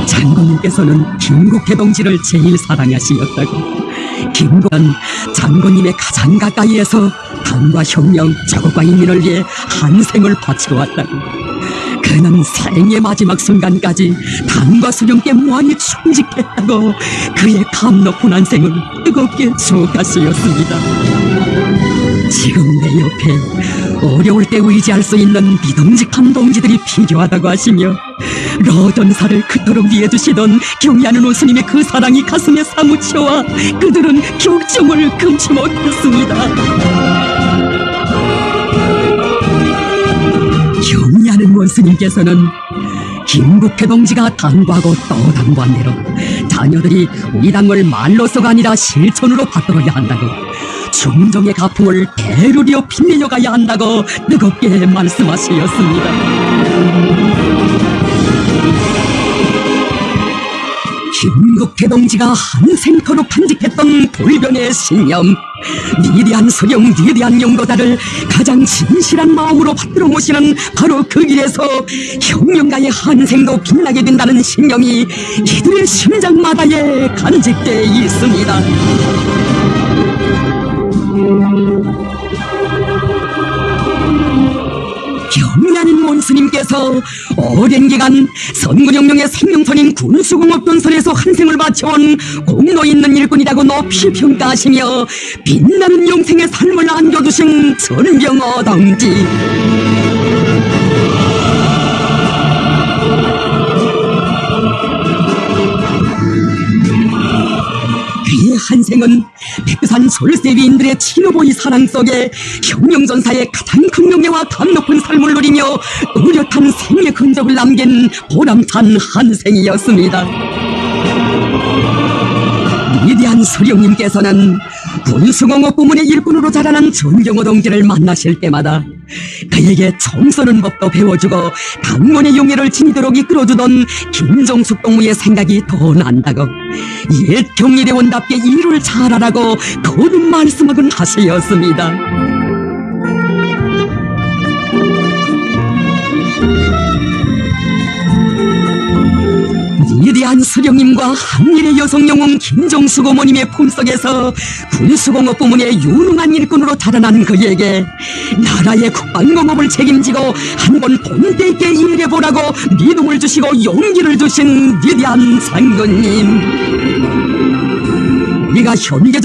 장군님께서는 김국태 동지를 제일 사랑하시었다고, 김국은 장군님의 가장 가까이에서 당과 혁명, 자국과 인민을 위해 한생을 바치고 왔다고, 그는 생의 마지막 순간까지 당과 수령께 무한히 충직했다고 그의 감 높은 한생을 뜨겁게 축하하셨습니다. 지금 내 옆에 어려울 때 의지할 수 있는 믿음직한 동지들이 필요하다고 하시며 로전사를 그토록 위해주시던 경의하는 원수님의 그 사랑이 가슴에 사무쳐와 그들은 격정을 금치 못했습니다. 경의하는 원수님께서는 김국태 동지가 당부하고 또 당부한 대로 자녀들이 우리 당을 말로서가 아니라 실천으로 바꿔야 한다고, 중정의 가풍을 대루리어 빛내려 가야 한다고 뜨겁게 말씀하셨습니다. 김국태 동지가 한생토록 간직했던 돌변의 신념, 위대한 수령, 위대한 용도자를 가장 진실한 마음으로 받들어 모시는 바로 그 길에서 혁명가의 한생도 빛나게 된다는 신념이 이들의 심장마다에 간직되어 있습니다. 경의하는 원수님께서 오랜 기간 선군혁명의 생명선인 군수공업건설에서 한생을 바쳐온 공로 있는 일꾼이라고 높이 평가하시며 빛나는 영생의 삶을 안겨주신 전병호 동지, 그의 한생은 백두산 솔세비인들의 친오보이 사랑 속에 혁명전사의 가장 큰 명예와 감 높은 삶을 누리며 뚜렷한 생의 흔적을 남긴 보람찬 한생이었습니다. 위대한 수령님께서는 군수공업 부문의 일꾼으로 자라난 전병호 동지를 만나실 때마다 그에게 총 쏘는 법도 배워주고 당원의 용예를 지니도록 이끌어주던 김종숙 동무의 생각이 더 난다고, 옛 경리대원답게 일을 잘하라고 거듭 말씀하곤 하셨습니다. 위대한 수령님과 한일의 여성 영웅 김종숙 어머님의 품속에서 군수공업 부문의 유능한 일꾼으로 자라난 그에게 나라의 국방공업을 책임지고 한번 본때 있게 일해보라고 믿음을 주시고 용기를 주신 위대한 장군님, 우리가 현재